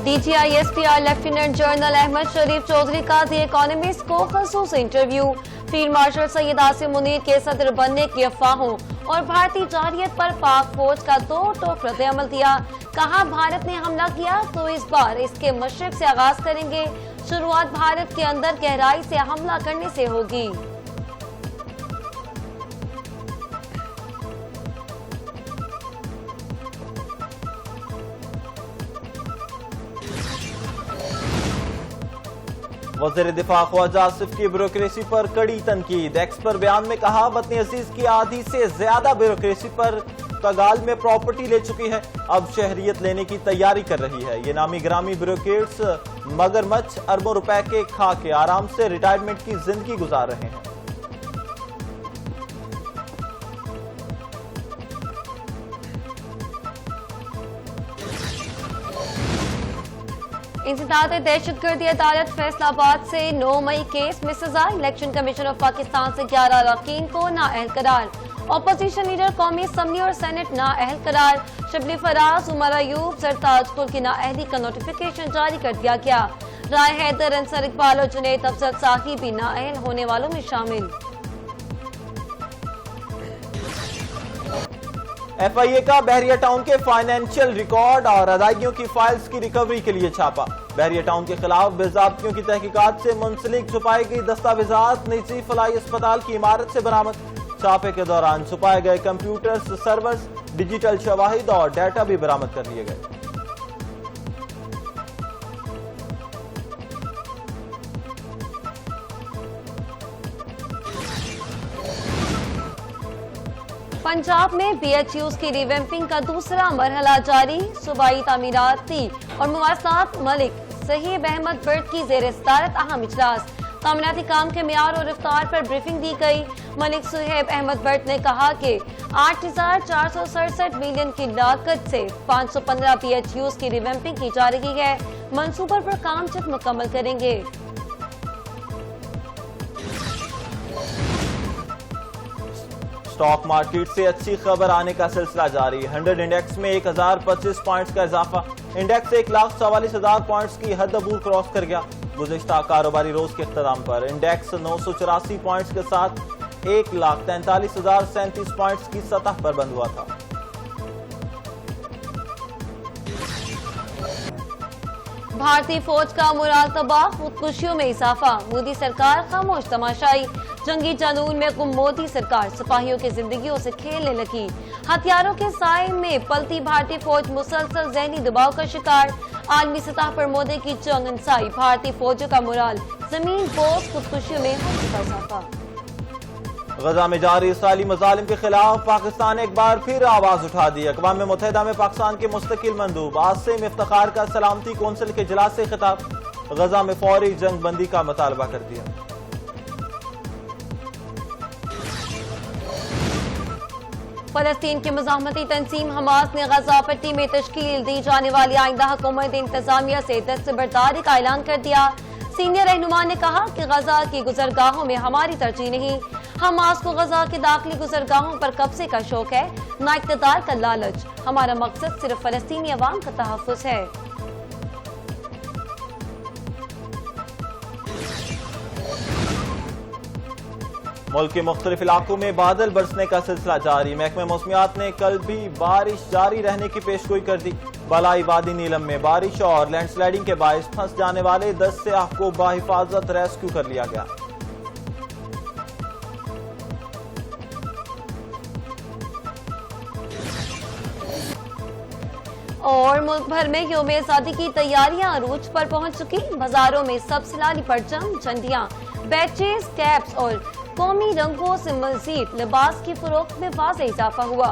DGISPR lieutenant general Ahmed Sharif Chaudhry का the Economist को खसूस interview. Field marshal Syed Asim Munir के सदर बनने की अफवाहों और भारतीय जारियत पर पाक फौज का दो टोक रद्द-ए-अमल दिया। कहा, भारत ने हमला किया तो इस बार इसके मशरिक से आगाज करेंगे। शुरुआत भारत के अंदर गहराई से हमला करने से होगी। वज़ीर दिफा ख्वाजा आसिफ की ब्यूरोक्रेसी पर कड़ी तनकीद। एक्स पर बयान में कहा, वतन अजीज की आधी से ज्यादा ब्यूरोक्रेसी पर तगाल में प्रॉपर्टी ले चुकी है, अब शहरियत लेने की तैयारी कर रही है। ये नामी ग्रामी ब्यूरोक्रेट्स मगरमच्छ अरबों रुपए के खा के आराम से रिटायरमेंट की जिंदगी गुजार रहे हैं। इंसदाद दहशतगर्दी अदालत फैसलाबाद से 9 मई केस में सजा। इलेक्शन कमीशन ऑफ पाकिस्तान से 11 अरकान को नाअहल करार। अपोजिशन लीडर कौमी असम्बली और सेनेट नाअहल करार। शबली फराज, उमर अयूब, सरताज कुल की नाअहली का नोटिफिकेशन जारी कर दिया गया। राय हैदर, अंसर इकबाल और जुनैद अफजल साकी भी नाअहल होने वालों में शामिल। FIA का बहरिया टाउन के फाइनेंशियल रिकॉर्ड और अदायगियों की फाइल्स की रिकवरी के लिए छापा। बहरिया टाउन के खिलाफ बेज़ाब्तियों की तहकीकात से मुंसलिक छुपाई गई दस्तावेजात निजी फलाई अस्पताल की इमारत से बरामद। छापे के दौरान छुपाए गए कंप्यूटर्स, सर्वर्स, डिजिटल शवाहिद और डाटा भी बरामद कर लिए गए। पंजाब में BHUs की रिवैम्पिंग का दूसरा मरहला जारी। सूबाई तामीराती और मुवासात मलिक सहीब अहमद बर्ट की ज़ेर सदारत अहम इजलास। तामीराती काम के मियार और रफ्तार पर ब्रीफिंग दी गई। मलिक सहीब अहमद बर्ट ने कहा कि 8,467 मिलियन की लागत से 515 BHUs की रिवैम्पिंग की जा रही है। मंसूबे पर काम जल्द मुकम्मल करेंगे। स्टॉक मार्केट से अच्छी खबर आने का सिलसिला जारी। 100 इंडेक्स में 1025 पॉइंट्स का इजाफा। इंडेक्स 1,44,000 पॉइंट्स की हद अबूर क्रॉस कर गया। गुज़िश्ता कारोबारी रोज के इख्तिताम पर इंडेक्स 984 पॉइंट्स के साथ 1,43,037 पॉइंट्स की सतह पर बंद हुआ था। भारतीय फौज का मुराल तबाह, खुदकुशियों में इजाफा। मोदी सरकार खामोश तमाशाई। जंगी जानून में गुम मोदी सरकार सिपाहियों की जिंदगियों से खेलने लगी। हथियारों के साए में पलती भारतीय फौज मुसलसल ज़हनी दबाव का शिकार। आलमी सतह पर मोदी की जंग इंसाई। भारतीय फौजों का मुराल जमीन बोझ, खुदकुशियों में हो चुका इजाफा। गजा में जारी इसराइली मजालिम के खिलाफ पाकिस्तान एक बार फिर आवाज उठा दी। अक़वाम मुत्तहिदा में पाकिस्तान के मुस्तकिल मंदूब आसिम इफ्तिखार का सलामती कौंसिल के इजलास से खिताब। गजा में फौरी जंग बंदी का मुतालबा कर दिया। फलस्तीन की मज़ाहमती तंजीम हमास ने गजा पट्टी में तश्कील दी जाने वाली आइंदा हुकूमत इंतजामिया से दस्तबरदारी का ऐलान कर दिया। सीनियर रहनुमा ने कहा कि गजा की गुजरगाहों में हमारी तरजीह नहीं। हमास को गजा के दाखिली गुजरगाहों पर कब्जे का शौक है, ना इक़्तिदार का लालच। हमारा मकसद सिर्फ फलस्तीनी अवाम का तहफ़्फ़ुज़ है। मुल्क के मुख्तलिफ इलाकों में बादल बरसने का सिलसिला जारी। महकमे मौसमियात ने कल भी बारिश जारी रहने की पेशगोई कर दी। बलाई वादी नीलम में बारिश और लैंडस्लाइडिंग के बायस फंस जाने वाले 10 सयाह को बाहिफाजत रेस्क्यू कर लिया गया। और मुल्क भर में यौम आजादी की तैयारियां अरूज पर पहुंच चुकी। बाजारों में सब सिलाली परचम, झंडियां, बैचेस, कैप्स और कौमी रंगों से मजीद लिबास की फरोख्त में वाज़ेह इजाफा हुआ।